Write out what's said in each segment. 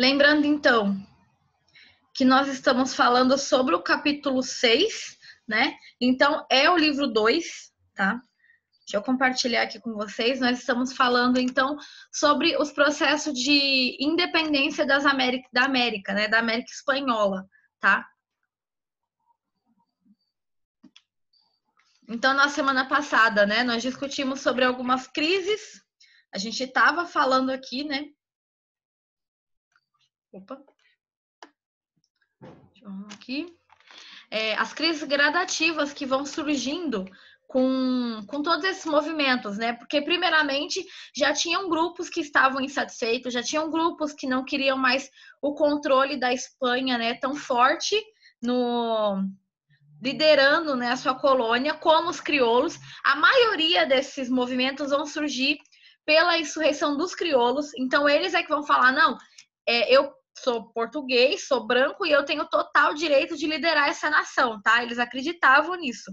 Lembrando, então, que nós estamos falando sobre o capítulo 6, né? Então, é o livro 2, tá? Deixa eu compartilhar aqui com vocês. Nós estamos falando, então, sobre os processos de independência da América, né? Da América Espanhola, tá? Então, na semana passada, né, nós discutimos sobre algumas crises. A gente estava falando aqui, né? Opa. Deixa eu arrumar aqui. As crises gradativas que vão surgindo com todos esses movimentos, né? Porque, primeiramente, já tinham grupos que estavam insatisfeitos, já tinham grupos que não queriam mais o controle da Espanha, né, tão forte liderando, né, a sua colônia, como os crioulos. A maioria desses movimentos vão surgir pela insurreição dos crioulos. Então, eles é que vão falar, não, eu sou português, sou branco e eu tenho total direito de liderar essa nação, tá? Eles acreditavam nisso.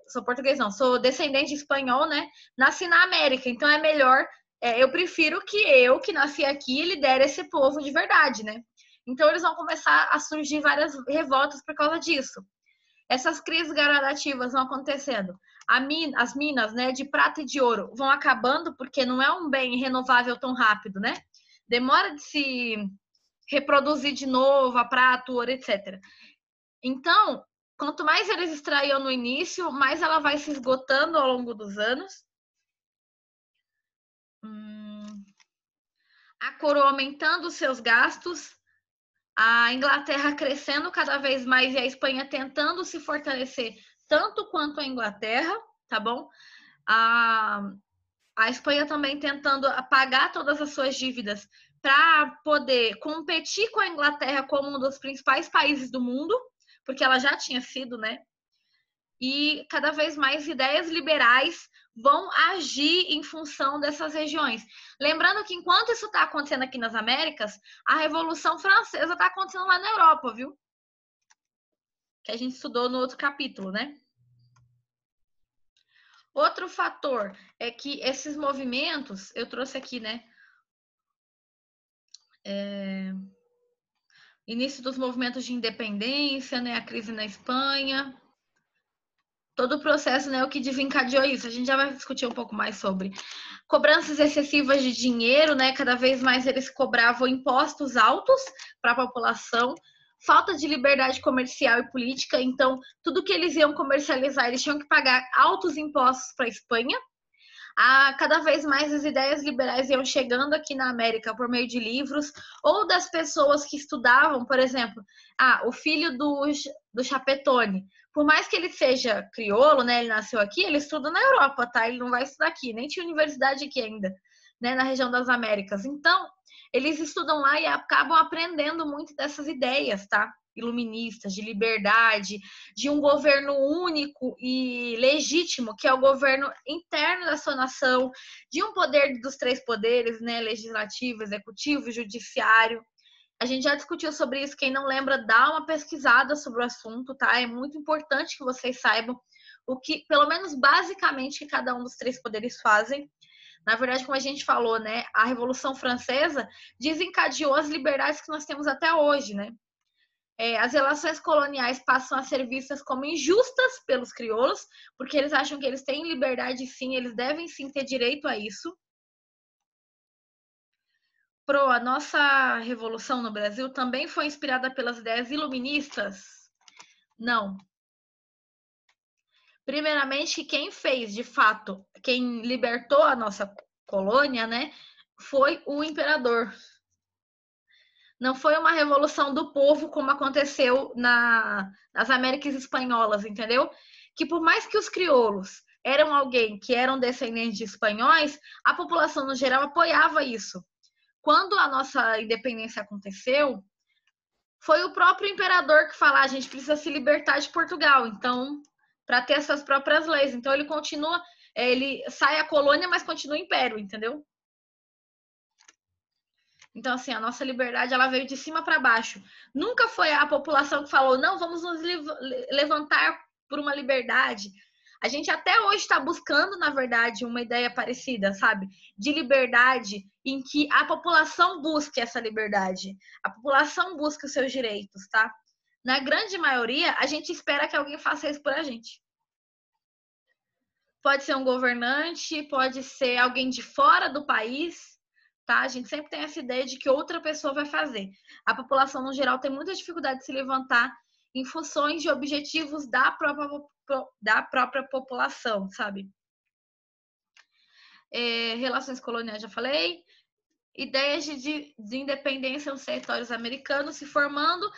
Sou português, não, sou descendente espanhol, né? Nasci na América, então é melhor, eu prefiro que eu, que nasci aqui, lidere esse povo de verdade, né? Então eles vão começar a surgir várias revoltas por causa disso. Essas crises gradativas vão acontecendo. As minas, né, de prata e de ouro vão acabando porque não é um bem renovável tão rápido, né? Demora de se reproduzir de novo a prata, o ouro, etc. Então, quanto mais eles extraíam no início, mais ela vai se esgotando ao longo dos anos. A coroa aumentando os seus gastos, a Inglaterra crescendo cada vez mais e a Espanha tentando se fortalecer tanto quanto a Inglaterra, tá bom? A Espanha também tentando pagar todas as suas dívidas para poder competir com a Inglaterra como um dos principais países do mundo, porque ela já tinha sido, né? E cada vez mais ideias liberais vão agir em função dessas regiões. Lembrando que enquanto isso está acontecendo aqui nas Américas, a Revolução Francesa está acontecendo lá na Europa, viu? Que a gente estudou no outro capítulo, né? Outro fator é que esses movimentos, eu trouxe aqui, né? Início dos movimentos de independência, né? A crise na Espanha. Todo o processo, né? O que desencadeou isso. A gente já vai discutir um pouco mais sobre cobranças excessivas de dinheiro, né? Cada vez mais eles cobravam impostos altos para a população, falta de liberdade comercial e política. Então, tudo que eles iam comercializar, eles tinham que pagar altos impostos para a Espanha. Cada vez mais as ideias liberais iam chegando aqui na América por meio de livros ou das pessoas que estudavam, por exemplo, o filho do Chapetone. Por mais que ele seja crioulo, né, ele nasceu aqui, ele estuda na Europa, tá? Ele não vai estudar aqui, nem tinha universidade aqui ainda, né, na região das Américas. Então, eles estudam lá e acabam aprendendo muito dessas ideias, tá? Iluministas, de liberdade, de um governo único e legítimo, que é o governo interno da sua nação, de um poder dos três poderes, né? Legislativo, executivo e judiciário. A gente já discutiu sobre isso, quem não lembra, dá uma pesquisada sobre o assunto, tá? É muito importante que vocês saibam o que, pelo menos basicamente, que cada um dos três poderes fazem. Na verdade, como a gente falou, né, a Revolução Francesa desencadeou as liberdades que nós temos até hoje, né? As relações coloniais passam a ser vistas como injustas pelos crioulos, porque eles acham que eles têm liberdade sim, eles devem sim ter direito a isso. A nossa revolução no Brasil também foi inspirada pelas ideias iluministas? Não. Primeiramente, quem fez, de fato, quem libertou a nossa colônia, né, foi o imperador. Não foi uma revolução do povo como aconteceu nas Américas Espanholas, entendeu? Que por mais que os crioulos eram alguém que eram descendentes de espanhóis, a população no geral apoiava isso. Quando a nossa independência aconteceu, foi o próprio imperador que falou: a gente precisa se libertar de Portugal, então, para ter essas próprias leis. Então ele continua, ele sai a colônia, mas continua o império, entendeu? Então, assim, a nossa liberdade, ela veio de cima para baixo. Nunca foi a população que falou, não, vamos nos levantar por uma liberdade. A gente até hoje está buscando, na verdade, uma ideia parecida, sabe? De liberdade, em que a população busque essa liberdade. A população busque os seus direitos, tá? Na grande maioria, a gente espera que alguém faça isso por a gente. Pode ser um governante, pode ser alguém de fora do país, tá? A gente sempre tem essa ideia de que outra pessoa vai fazer. A população, no geral, tem muita dificuldade de se levantar em funções de objetivos da própria população, sabe? Relações coloniais, já falei. Ideias de independência nos territórios americanos se formando,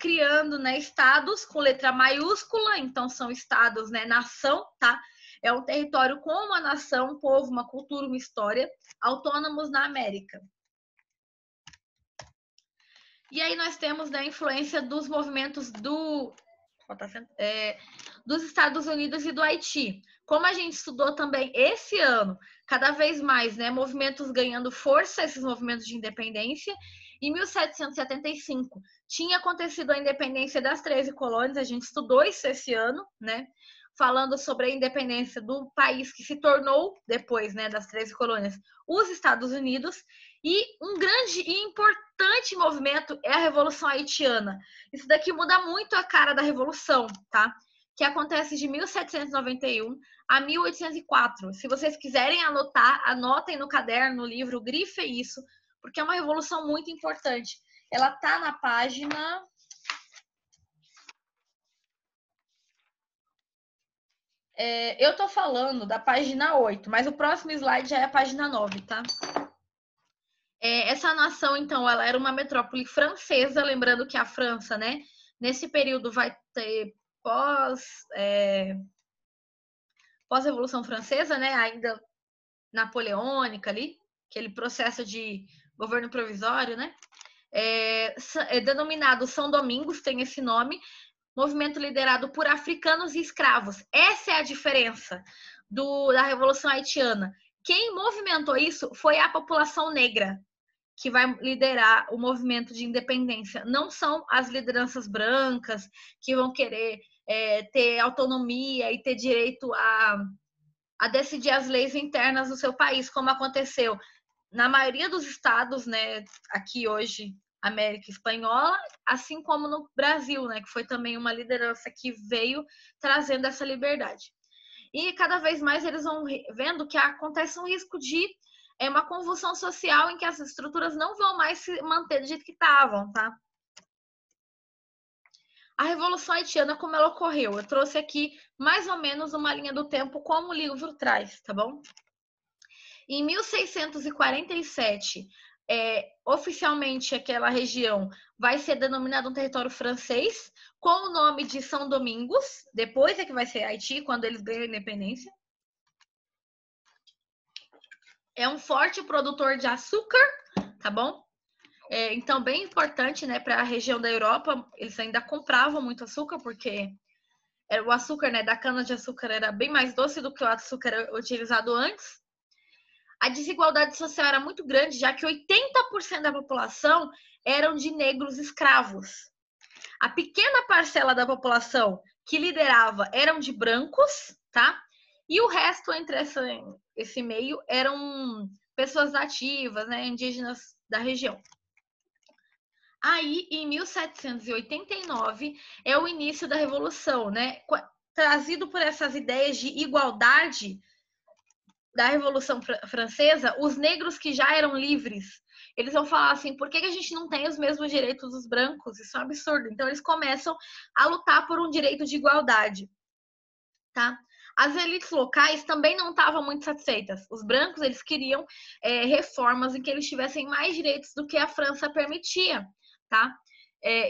criando, né, estados com letra maiúscula, então são estados, né, nação, tá? É um território com uma nação, um povo, uma cultura, uma história, autônomos na América. E aí nós temos, né, a influência dos movimentos dos Estados Unidos e do Haiti. Como a gente estudou também esse ano, cada vez mais, né, movimentos ganhando força, esses movimentos de independência. Em 1775, tinha acontecido a independência das 13 colônias, a gente estudou isso esse ano, né? Falando sobre a independência do país que se tornou, depois, né, das 13 colônias, os Estados Unidos. E um grande e importante movimento é a Revolução Haitiana. Isso daqui muda muito a cara da Revolução, tá? Que acontece de 1791 a 1804. Se vocês quiserem anotar, anotem no caderno, no livro, grifem isso, porque é uma revolução muito importante. Ela tá na página... eu tô falando da página 8, mas o próximo slide já é a página 9, tá? Essa nação, então, ela era uma metrópole francesa, lembrando que a França, né, nesse período vai ter pós-Revolução Francesa, né, ainda napoleônica ali, aquele processo de governo provisório, né, denominado São Domingos, tem esse nome, movimento liderado por africanos e escravos. Essa é a diferença da Revolução Haitiana. Quem movimentou isso foi a população negra, que vai liderar o movimento de independência. Não são as lideranças brancas que vão querer ter autonomia e ter direito a decidir as leis internas do seu país, como aconteceu na maioria dos estados, né, aqui hoje, América Espanhola, assim como no Brasil, né, que foi também uma liderança que veio trazendo essa liberdade. E cada vez mais eles vão vendo que acontece um risco de uma convulsão social em que as estruturas não vão mais se manter do jeito que estavam, tá? A Revolução Haitiana, como ela ocorreu? Eu trouxe aqui mais ou menos uma linha do tempo como o livro traz, tá bom? Em 1647, oficialmente aquela região vai ser denominada um território francês, com o nome de São Domingos, depois é que vai ser Haiti, quando eles ganham a independência. É um forte produtor de açúcar, tá bom? Então, bem importante, né, para a região da Europa, eles ainda compravam muito açúcar, porque o açúcar, né, da cana-de-açúcar era bem mais doce do que o açúcar utilizado antes. A desigualdade social era muito grande, já que 80% da população eram de negros escravos. A pequena parcela da população que liderava eram de brancos, tá? E o resto entre esse meio eram pessoas nativas, né, indígenas da região. Aí, em 1789, é o início da Revolução, né? Trazido por essas ideias de igualdade da Revolução Francesa, os negros que já eram livres, eles vão falar assim, por que a gente não tem os mesmos direitos dos brancos? Isso é um absurdo. Então, eles começam a lutar por um direito de igualdade, tá? As elites locais também não estavam muito satisfeitas. Os brancos, eles queriam reformas em que eles tivessem mais direitos do que a França permitia, tá?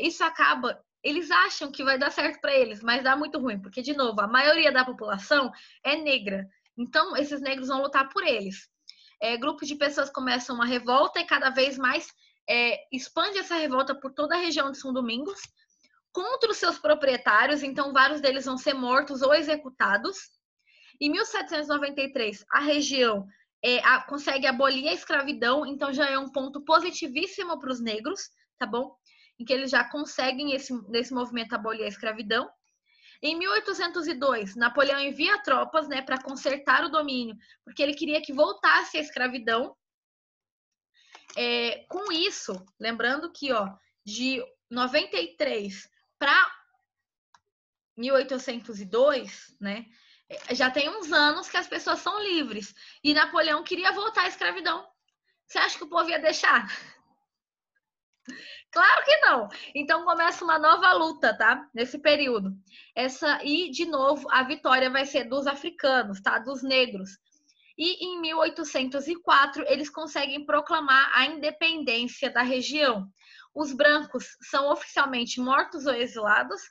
Isso acaba... Eles acham que vai dar certo para eles, mas dá muito ruim, porque, de novo, a maioria da população é negra. Então, esses negros vão lutar por eles. Grupos de pessoas começam uma revolta e cada vez mais expande essa revolta por toda a região de São Domingos contra os seus proprietários. Então, vários deles vão ser mortos ou executados. Em 1793, a região consegue abolir a escravidão, então já é um ponto positivíssimo para os negros, tá bom? Em que eles já conseguem, nesse movimento, abolir a escravidão. Em 1802, Napoleão envia tropas, né, para consertar o domínio, porque ele queria que voltasse a escravidão. Com isso, lembrando que, ó, de 93 para 1802, né, já tem uns anos que as pessoas são livres. E Napoleão queria voltar à escravidão. Você acha que o povo ia deixar? Claro que não. Então começa uma nova luta, tá? Nesse período. E de novo a vitória vai ser dos africanos, tá? Dos negros. E em 1804 eles conseguem proclamar a independência da região. Os brancos são oficialmente mortos ou exilados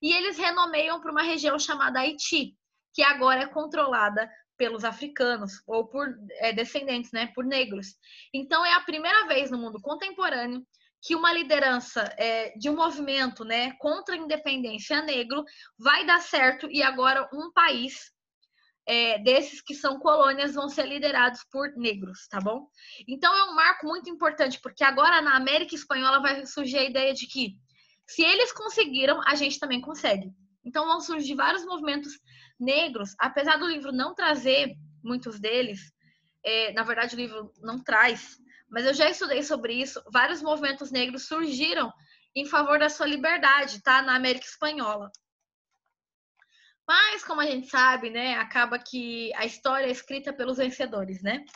e eles renomeiam para uma região chamada Haiti, que agora é controlada pelos africanos ou por descendentes, né? Por negros. Então é a primeira vez no mundo contemporâneo que uma liderança de um movimento, né, contra a independência negro vai dar certo e agora um país desses que são colônias vão ser liderados por negros, tá bom? Então é um marco muito importante, porque agora na América Espanhola vai surgir a ideia de que se eles conseguiram, a gente também consegue. Então vão surgir vários movimentos negros, apesar do livro não trazer muitos deles, na verdade o livro não traz, mas eu já estudei sobre isso, vários movimentos negros surgiram em favor da sua liberdade, tá? Na América Espanhola. Mas, como a gente sabe, né, acaba que a história é escrita pelos vencedores, né?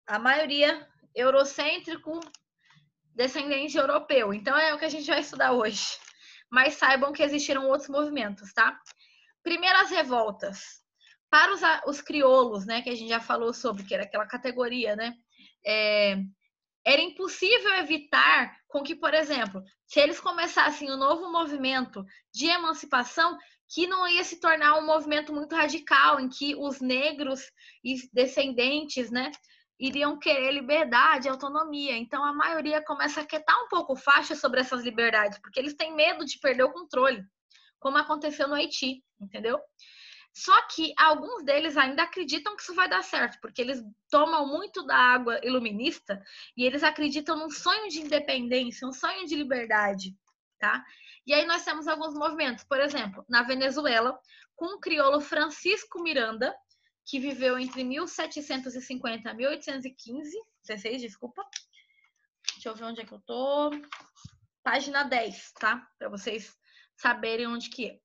A maioria eurocêntrico, descendente europeu. Então, é o que a gente vai estudar hoje. Mas saibam que existiram outros movimentos, tá? Primeiras revoltas. Para os crioulos, né, que a gente já falou sobre, que era aquela categoria, né? Era impossível evitar com que, por exemplo, se eles começassem um novo movimento de emancipação, que não ia se tornar um movimento muito radical, em que os negros e descendentes, né, iriam querer liberdade, autonomia. Então, a maioria começa a quietar um pouco faixa sobre essas liberdades, porque eles têm medo de perder o controle, como aconteceu no Haiti, entendeu? Só que alguns deles ainda acreditam que isso vai dar certo, porque eles tomam muito da água iluminista e eles acreditam num sonho de independência, um sonho de liberdade, tá? E aí nós temos alguns movimentos, por exemplo, na Venezuela, com o crioulo Francisco Miranda, que viveu entre 1750 e 1815, 16, desculpa. Deixa eu ver onde é que eu tô. Página 10, tá? Para vocês saberem onde que é.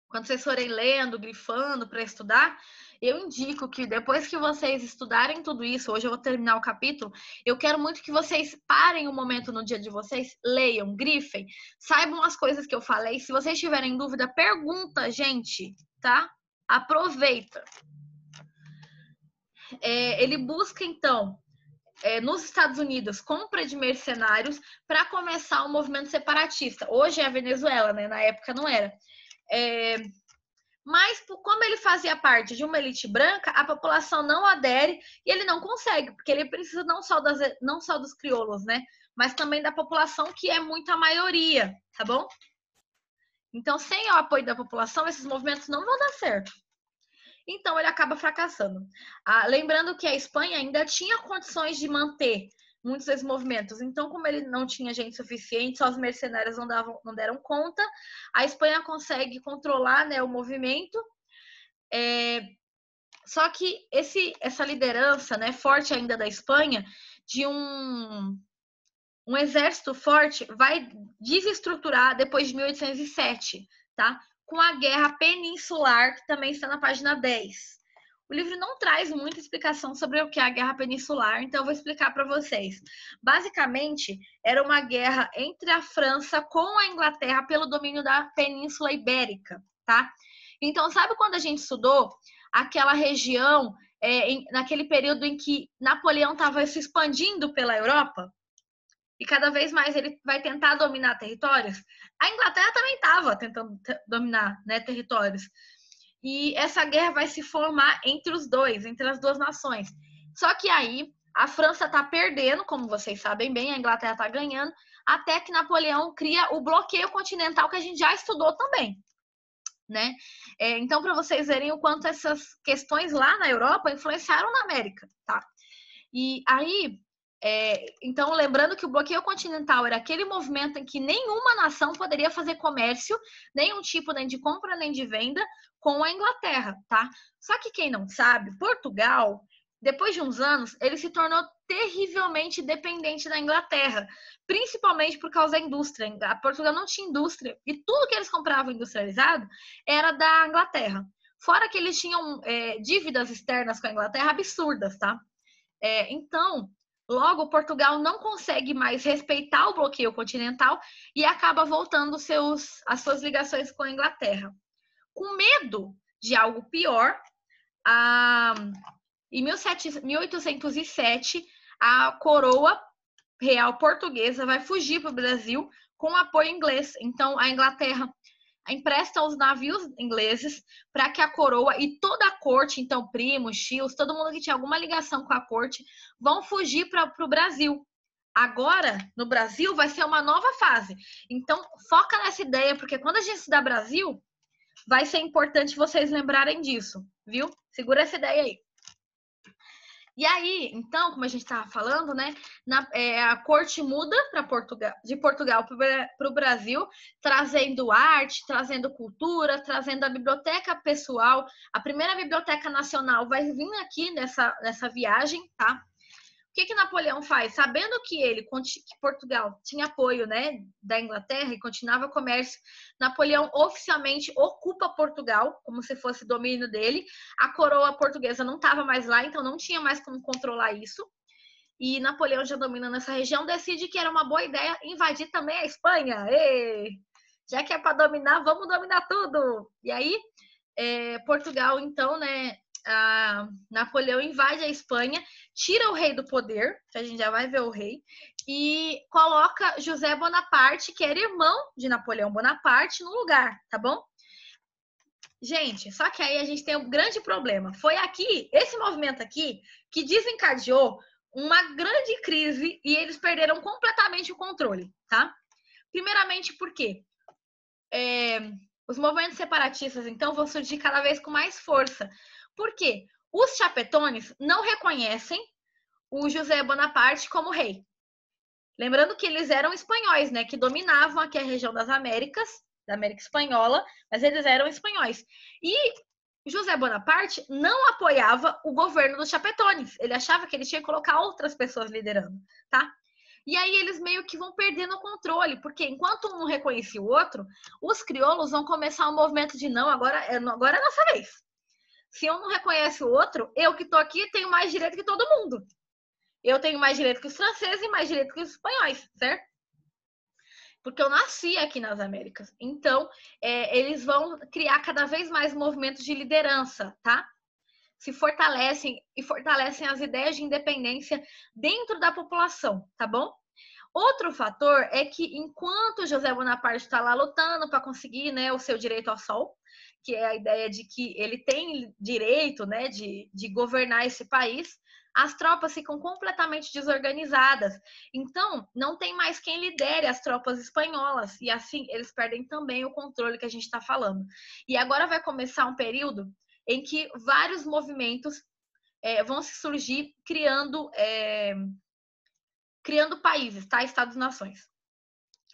Quando vocês forem lendo, grifando para estudar, eu indico que depois que vocês estudarem tudo isso, hoje eu vou terminar o capítulo, eu quero muito que vocês parem um momento no dia de vocês, leiam, grifem, saibam as coisas que eu falei. Se vocês tiverem dúvida, pergunta, gente, tá? Aproveita. Ele busca, então, nos Estados Unidos, compra de mercenários para começar um movimento separatista. Hoje é a Venezuela, né? Na época não era. Mas, como ele fazia parte de uma elite branca, a população não adere e ele não consegue, porque ele precisa não só dos crioulos, né? Mas também da população, que é muita maioria, tá bom? Então, sem o apoio da população, esses movimentos não vão dar certo. Então, ele acaba fracassando. Lembrando que a Espanha ainda tinha condições de manter muitos desses movimentos. Então, como ele não tinha gente suficiente, só os mercenários não deram conta, a Espanha consegue controlar, né, o movimento. Só que essa liderança, né, forte ainda da Espanha, de um exército forte, vai desestruturar depois de 1807, tá? Com a Guerra Peninsular, que também está na página 10. O livro não traz muita explicação sobre o que é a Guerra Peninsular, então eu vou explicar para vocês. Basicamente, era uma guerra entre a França com a Inglaterra pelo domínio da Península Ibérica, tá? Então, sabe quando a gente estudou aquela região, naquele período em que Napoleão estava se expandindo pela Europa? E cada vez mais ele vai tentar dominar territórios? A Inglaterra também estava tentando dominar, né, territórios. E essa guerra vai se formar entre os dois, entre as duas nações. Só que aí a França está perdendo, como vocês sabem bem, a Inglaterra está ganhando, até que Napoleão cria o bloqueio continental, que a gente já estudou também, né? Então, para vocês verem o quanto essas questões lá na Europa influenciaram na América, tá? E aí Então, lembrando que o bloqueio continental era aquele movimento em que nenhuma nação poderia fazer comércio, nenhum tipo nem de compra nem de venda com a Inglaterra, tá? Só que quem não sabe, Portugal, depois de uns anos, ele se tornou terrivelmente dependente da Inglaterra, principalmente por causa da indústria. A Portugal não tinha indústria e tudo que eles compravam industrializado era da Inglaterra. Fora que eles tinham dívidas externas com a Inglaterra absurdas, tá? Então, logo, Portugal não consegue mais respeitar o bloqueio continental e acaba voltando as suas ligações com a Inglaterra. Com medo de algo pior, em 1807, a coroa real portuguesa vai fugir para o Brasil com apoio inglês. Então, a Inglaterra empresta os navios ingleses para que a coroa e toda a corte, então primos, tios, todo mundo que tinha alguma ligação com a corte, vão fugir para o Brasil. Agora, no Brasil, vai ser uma nova fase. Então, foca nessa ideia, porque quando a gente estudar Brasil, vai ser importante vocês lembrarem disso, viu? Segura essa ideia aí. E aí, então, como a gente estava falando, né, a corte muda de Portugal para o Brasil, trazendo arte, trazendo cultura, trazendo a biblioteca pessoal. A primeira biblioteca nacional vai vir aqui nessa viagem, tá? O que Napoleão faz? Sabendo que Portugal tinha apoio, né, da Inglaterra e continuava o comércio, Napoleão oficialmente ocupa Portugal, como se fosse domínio dele. A coroa portuguesa não estava mais lá, então não tinha mais como controlar isso. E Napoleão, já dominando essa região, decide que era uma boa ideia invadir também a Espanha. Já que é para dominar, vamos dominar tudo! E aí, Portugal, então, né, Napoleão invade a Espanha, tira o rei do poder, que a gente já vai ver o rei, e coloca José Bonaparte, que era irmão de Napoleão Bonaparte, no lugar, tá bom? Gente, só que aí a gente tem um grande problema. Foi aqui, esse movimento aqui, que desencadeou uma grande crise e eles perderam completamente o controle, tá? Primeiramente, por quê? Os movimentos separatistas, então, vão surgir cada vez com mais força. Por quê? Os chapetones não reconhecem o José Bonaparte como rei. Lembrando que eles eram espanhóis, né? Que dominavam aqui a região das Américas, da América Espanhola, mas eles eram espanhóis. E José Bonaparte não apoiava o governo dos chapetones. Ele achava que ele tinha que colocar outras pessoas liderando, tá? E aí eles meio que vão perdendo o controle, porque enquanto um reconhecia o outro, os crioulos vão começar um movimento de não, agora é nossa vez. Se um não reconhece o outro, eu que tô aqui tenho mais direito que todo mundo. Eu tenho mais direito que os franceses e mais direito que os espanhóis, certo? Porque eu nasci aqui nas Américas. Então, eles vão criar cada vez mais movimentos de liderança, tá? Se fortalecem e fortalecem as ideias de independência dentro da população, tá bom? Outro fator é que enquanto José Bonaparte está lá lutando para conseguir, né, o seu direito ao sol, que é a ideia de que ele tem direito, né, de governar esse país, as tropas ficam completamente desorganizadas. Então, não tem mais quem lidere as tropas espanholas e assim eles perdem também o controle que a gente está falando. E agora vai começar um período em que vários movimentos vão se surgir criando países, tá? Estados-nações.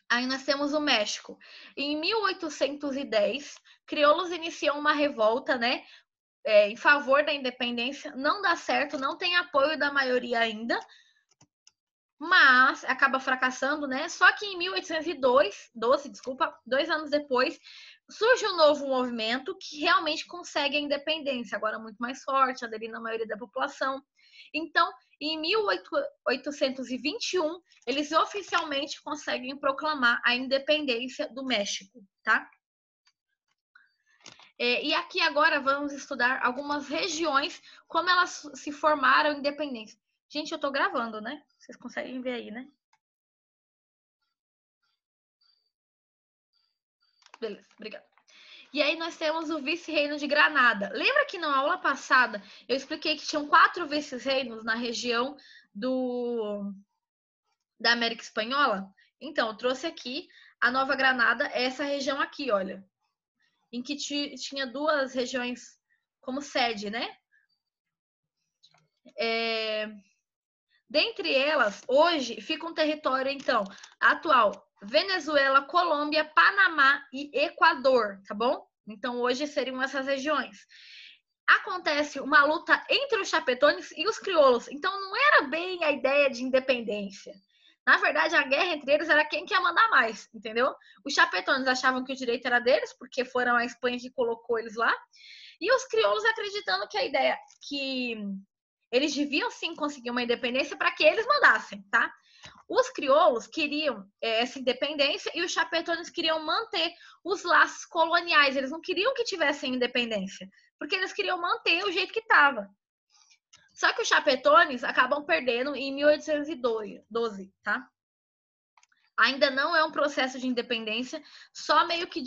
Aí nós temos o México. Em 1810, crioulos iniciam uma revolta, né? Em favor da independência. Não dá certo, não tem apoio da maioria ainda, mas acaba fracassando, né? Só que em 1812, 2 anos depois, surge um novo movimento que realmente consegue a independência, agora muito mais forte, aderindo à maioria da população. Então, em 1821, eles oficialmente conseguem proclamar a independência do México, tá? E aqui agora vamos estudar algumas regiões, como elas se formaram independentes. Gente, eu tô gravando, né? Vocês conseguem ver aí, né? Beleza, obrigada. E aí nós temos o vice-reino de Granada. Lembra que na aula passada eu expliquei que tinham 4 vice-reinos na região da América Espanhola? Então, eu trouxe aqui a Nova Granada, essa região aqui, olha, em que tinha 2 regiões como sede, né? Dentre elas, hoje, fica um território, então, atual, Venezuela, Colômbia, Panamá e Equador, tá bom? Então, hoje seriam essas regiões. Acontece uma luta entre os chapetones e os crioulos. Então, não era bem a ideia de independência. Na verdade, a guerra entre eles era quem quer mandar mais, entendeu? Os chapetones achavam que o direito era deles, porque foram a Espanha que colocou eles lá. E os crioulos acreditando que a ideia que eles deviam sim conseguir uma independência para que eles mandassem, tá? Os crioulos queriam essa independência e os chapetones queriam manter os laços coloniais. Eles não queriam que tivessem independência, porque eles queriam manter o jeito que estava. Só que os chapetones acabam perdendo em 1812, tá? Ainda não é um processo de independência, só meio que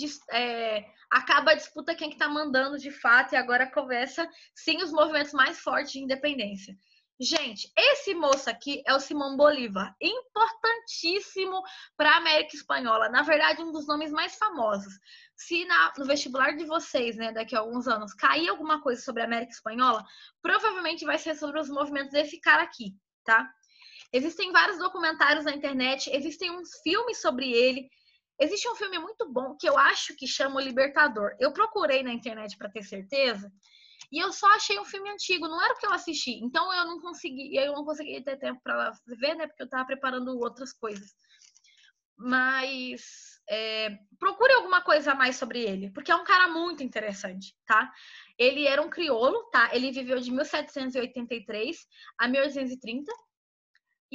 acaba a disputa quem que tá mandando de fato, e agora começa sim os movimentos mais fortes de independência. Gente, esse moço aqui é o Simão Bolívar, importantíssimo para a América Espanhola. Na verdade, um dos nomes mais famosos. Se no vestibular de vocês, né, daqui a alguns anos, cair alguma coisa sobre a América Espanhola, provavelmente vai ser sobre os movimentos desse cara aqui, tá? Existem vários documentários na internet, existem uns filmes sobre ele. Existe um filme muito bom que eu acho que chama O Libertador. Eu procurei na internet para ter certeza e eu só achei um filme antigo, não era o que eu assisti. Então eu não consegui ter tempo para ver, né? Porque eu estava preparando outras coisas. Mas procure alguma coisa a mais sobre ele, porque é um cara muito interessante, tá? Ele era um crioulo, tá? Ele viveu de 1783 a 1830.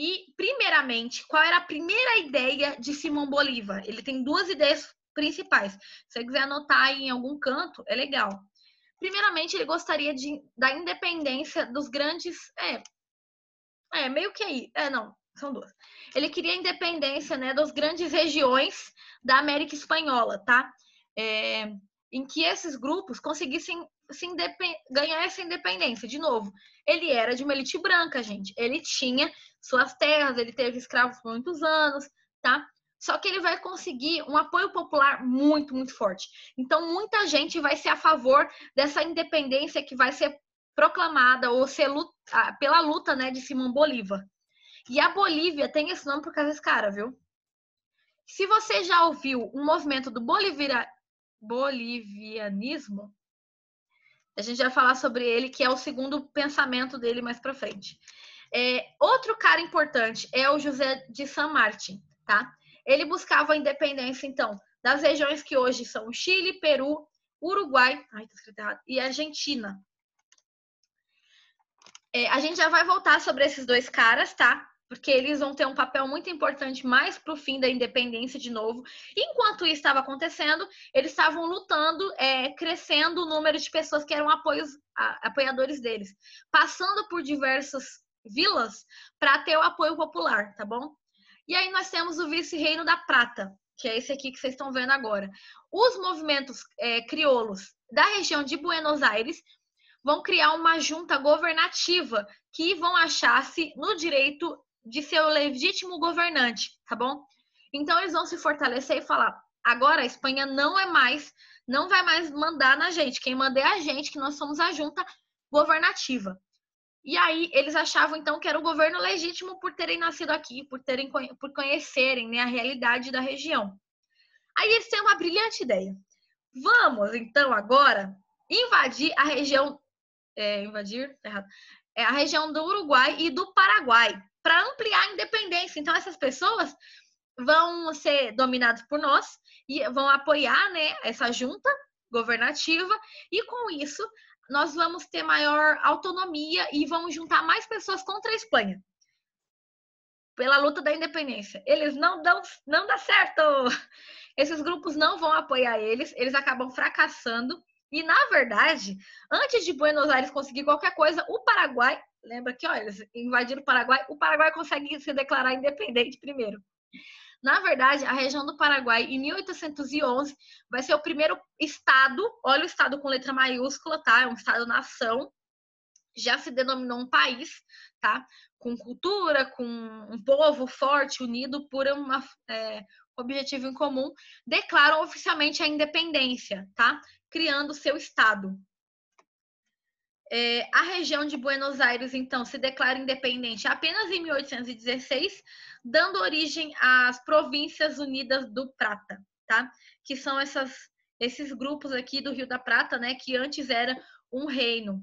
E, primeiramente, qual era a primeira ideia de Simão Bolívar? Ele tem duas ideias principais. Se você quiser anotar em algum canto, é legal. Primeiramente, ele gostaria da independência dos grandes. Meio que aí. Não, são duas. Ele queria a independência, né, das grandes regiões da América Espanhola, tá? Em que esses grupos conseguissem ganhar essa independência. De novo, ele era de uma elite branca, gente. Ele tinha suas terras, ele teve escravos por muitos anos, tá? Só que ele vai conseguir um apoio popular muito, muito forte. Então, muita gente vai ser a favor dessa independência que vai ser proclamada ou ser pela luta, né, de Simão Bolívar. E a Bolívia tem esse nome por causa desse cara, viu? Se você já ouviu um movimento do bolivianismo, a gente vai falar sobre ele, que é o segundo pensamento dele mais para frente. Outro cara importante é o José de San Martín, tá? Ele buscava a independência, então, das regiões que hoje são Chile, Peru, Uruguai, tá escrito errado, e Argentina. A gente já vai voltar sobre esses dois caras, tá? Porque eles vão ter um papel muito importante mais para o fim da independência de novo. Enquanto isso estava acontecendo, eles estavam lutando, crescendo o número de pessoas que eram apoiadores deles, passando por diversas vilas para ter o apoio popular, tá bom? E aí nós temos o Vice-Reino da Prata, que é esse aqui que vocês estão vendo agora. Os movimentos crioulos da região de Buenos Aires vão criar uma junta governativa que vão achar-se no direito de ser o legítimo governante, tá bom? Então eles vão se fortalecer e falar: agora a Espanha não vai mais mandar na gente, quem manda é a gente, que nós somos a junta governativa. E aí eles achavam então que era o governo legítimo por terem nascido aqui, por conhecerem, né, a realidade da região. Aí eles têm uma brilhante ideia. Vamos então agora invadir a região a região do Uruguai e do Paraguai, para ampliar a independência. Então, essas pessoas vão ser dominadas por nós e vão apoiar, né, essa junta governativa, e com isso nós vamos ter maior autonomia e vamos juntar mais pessoas contra a Espanha pela luta da independência. Eles não dá certo. Esses grupos não vão apoiar eles acabam fracassando. E, na verdade, antes de Buenos Aires conseguir qualquer coisa, o Paraguai, lembra que eles invadiram o Paraguai consegue se declarar independente primeiro. Na verdade, a região do Paraguai, em 1811, vai ser o primeiro estado, olha o estado com letra maiúscula, tá? É um estado-nação, já se denominou um país, tá? Com cultura, com um povo forte, unido por um objetivo em comum, declaram oficialmente a independência, tá? Criando seu estado. A região de Buenos Aires, então, se declara independente apenas em 1816, dando origem às Províncias Unidas do Prata, tá? Que são esses grupos aqui do Rio da Prata, né? Que antes era um reino.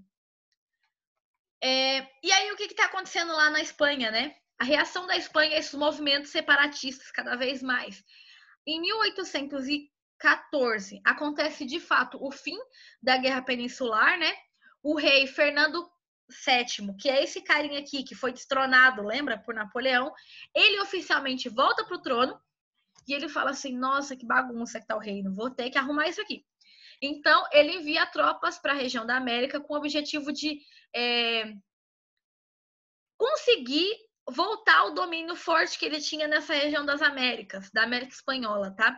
E aí, o que está acontecendo lá na Espanha, né? A reação da Espanha a esses movimentos separatistas, cada vez mais. Em 1814, acontece de fato o fim da Guerra Peninsular, né? O rei Fernando VII, que é esse carinha aqui que foi destronado, lembra, por Napoleão, ele oficialmente volta para o trono e ele fala assim: nossa, que bagunça que tá o reino, vou ter que arrumar isso aqui. Então, ele envia tropas para a região da América com o objetivo de conseguir voltar ao domínio forte que ele tinha nessa região das Américas, da América Espanhola, tá?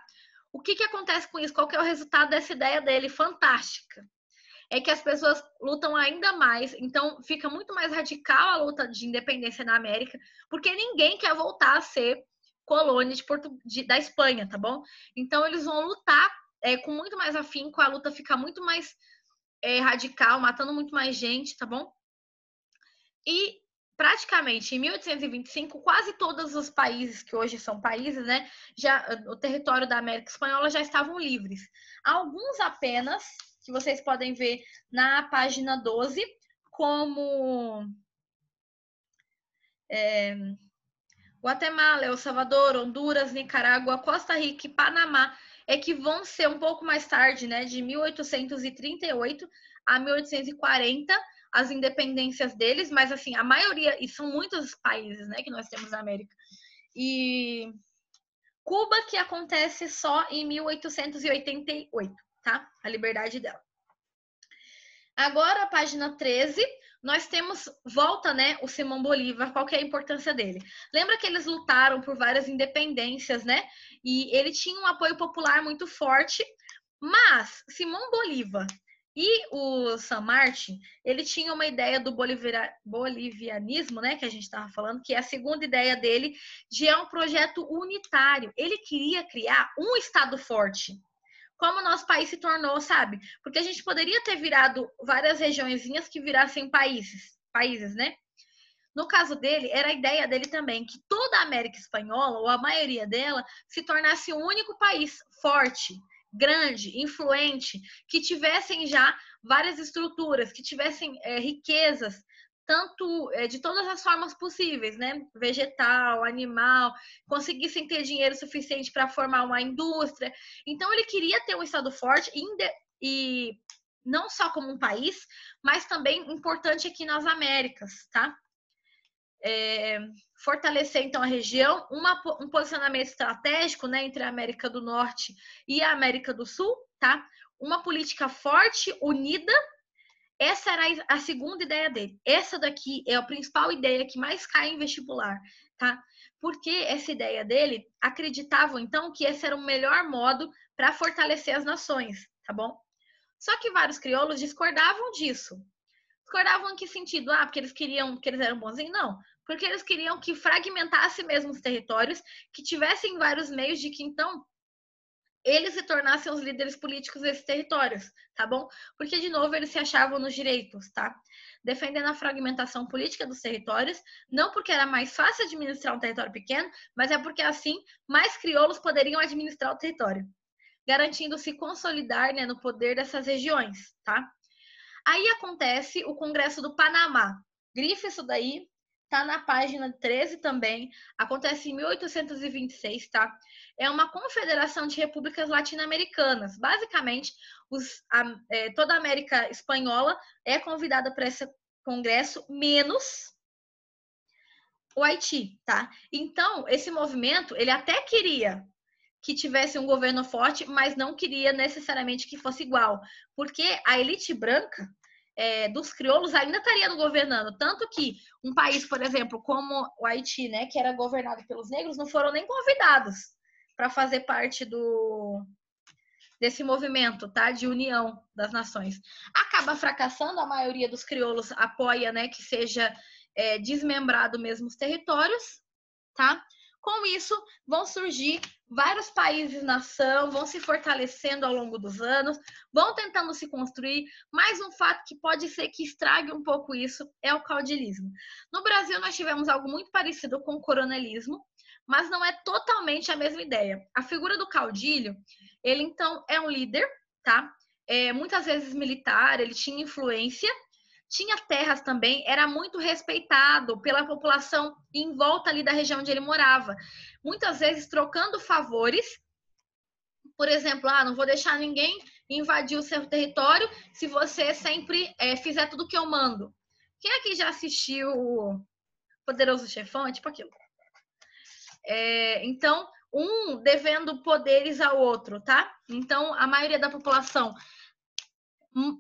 O que acontece com isso? Qual que é o resultado dessa ideia dele? Fantástica. É que as pessoas lutam ainda mais, então fica muito mais radical a luta de independência na América, porque ninguém quer voltar a ser colônia da Espanha, tá bom? Então eles vão lutar com muito mais afinco, a luta fica muito mais radical, matando muito mais gente, tá bom? E praticamente em 1825, quase todos os países que hoje são países, né, o território da América Espanhola já estavam livres. Alguns apenas, que vocês podem ver na página 12, como Guatemala, El Salvador, Honduras, Nicarágua, Costa Rica e Panamá, que vão ser um pouco mais tarde, né, de 1838 a 1840, as independências deles, mas assim, a maioria, e são muitos países, né, que nós temos na América. E Cuba, que acontece só em 1888, tá? A liberdade dela. Agora, a página 13, nós temos, volta, né, o Simão Bolívar, qual que é a importância dele? Lembra que eles lutaram por várias independências, né? E ele tinha um apoio popular muito forte, mas Simão Bolívar e o San Martín, ele tinha uma ideia do bolivianismo, né, que a gente estava falando, que é a segunda ideia dele, de um projeto unitário. Ele queria criar um estado forte, como o nosso país se tornou, sabe? Porque a gente poderia ter virado várias regiõezinhas que virassem países, né? No caso dele, era a ideia dele também que toda a América Espanhola, ou a maioria dela, se tornasse um único país forte, grande, influente, que tivessem já várias estruturas, que tivessem riquezas, tanto de todas as formas possíveis, né? Vegetal, animal, conseguissem ter dinheiro suficiente para formar uma indústria. Então, ele queria ter um Estado forte e não só como um país, mas também importante aqui nas Américas, tá? Fortalecer então a região, um posicionamento estratégico, né, entre a América do Norte e a América do Sul, tá? Uma política forte, unida. Essa era a segunda ideia dele. Essa daqui é a principal ideia que mais cai em vestibular, tá? Porque essa ideia dele acreditavam então que esse era o melhor modo para fortalecer as nações, tá bom? Só que vários crioulos discordavam disso. Discordavam em que sentido? Porque eles queriam que eles eram bonzinhos? Não, porque eles queriam que fragmentasse mesmo os territórios, que tivessem vários meios de que então eles se tornassem os líderes políticos desses territórios, tá bom? Porque, de novo, eles se achavam nos direitos, tá? Defendendo a fragmentação política dos territórios, não porque era mais fácil administrar um território pequeno, mas é porque, assim, mais crioulos poderiam administrar o território, garantindo se consolidar, né, no poder dessas regiões, tá? Aí acontece o Congresso do Panamá. Grifa isso daí, tá na página 13 também. Acontece em 1826, tá? É uma confederação de repúblicas latino-americanas. Basicamente, toda a América Espanhola é convidada para esse congresso, menos o Haiti, tá? Então, esse movimento, ele até queria que tivesse um governo forte, mas não queria necessariamente que fosse igual, porque a elite branca dos crioulos ainda estaria governando, tanto que um país, por exemplo, como o Haiti, né, que era governado pelos negros, não foram nem convidados para fazer parte desse movimento, tá, de união das nações. Acaba fracassando, a maioria dos crioulos apoia, né, que seja desmembrado mesmo os territórios, tá? Com isso, vão surgir vários países-nação, vão se fortalecendo ao longo dos anos, vão tentando se construir, mas um fato que pode ser que estrague um pouco isso é o caudilismo. No Brasil, nós tivemos algo muito parecido com o coronelismo, mas não é totalmente a mesma ideia. A figura do caudilho, ele então é um líder, tá? Muitas vezes militar, ele tinha influência, tinha terras também, era muito respeitado pela população em volta ali da região onde ele morava. Muitas vezes trocando favores, por exemplo, não vou deixar ninguém invadir o seu território se você sempre fizer tudo que eu mando. Quem aqui já assistiu o Poderoso Chefão? É tipo aquilo. Então, um devendo poderes ao outro, tá? Então, a maioria da população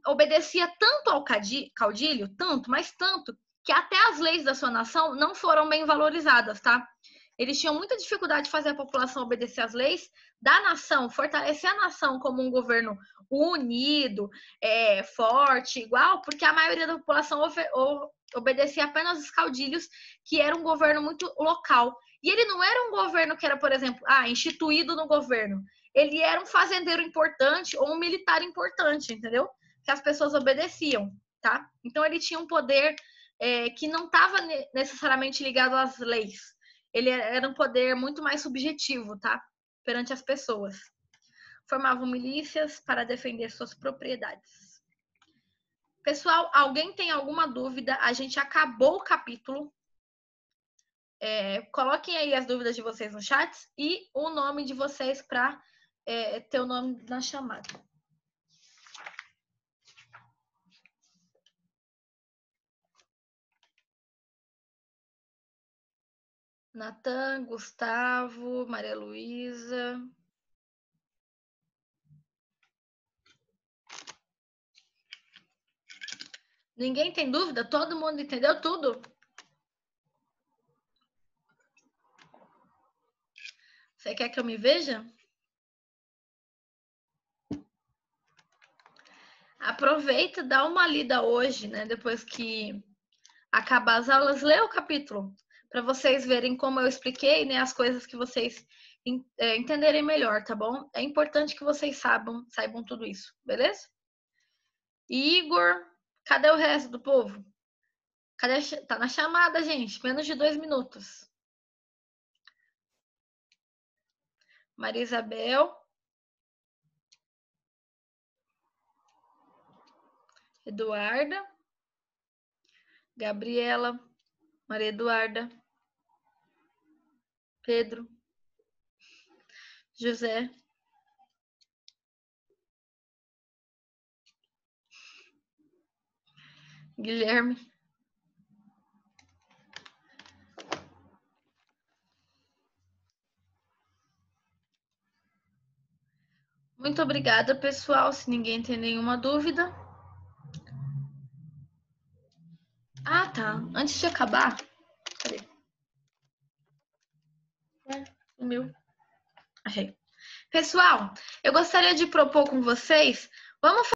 obedecia tanto ao caudilho, tanto, mas tanto, que até as leis da sua nação não foram bem valorizadas, tá? Eles tinham muita dificuldade de fazer a população obedecer às leis da nação, fortalecer a nação como um governo unido, forte, igual, porque a maioria da população obedecia apenas os caudilhos, que era um governo muito local. E ele não era um governo que era, por exemplo, instituído no governo. Ele era um fazendeiro importante ou um militar importante, entendeu? Que as pessoas obedeciam, tá? Então ele tinha um poder que não estava necessariamente ligado às leis. Ele era um poder muito mais subjetivo, tá? Perante as pessoas. Formavam milícias para defender suas propriedades. Pessoal, alguém tem alguma dúvida? A gente acabou o capítulo. Coloquem aí as dúvidas de vocês no chat e o nome de vocês para ter o nome na chamada. Natan, Gustavo, Maria Luísa. Ninguém tem dúvida? Todo mundo entendeu tudo? Você quer que eu me veja? Aproveita, dá uma lida hoje, né? Depois que acabar as aulas, lê o capítulo para vocês verem como eu expliquei, né? As coisas que vocês entenderem melhor, tá bom? É importante que vocês saibam tudo isso, beleza? Igor, cadê o resto do povo? Cadê? Tá na chamada, gente. Menos de 2 minutos. Maria Isabel. Eduarda. Gabriela. Maria Eduarda. Pedro. José. Guilherme. Muito obrigada, pessoal. Se ninguém tem nenhuma dúvida. Tá. Antes de acabar. Cadê? Sumiu. Achei. Pessoal, eu gostaria de propor com vocês. Vamos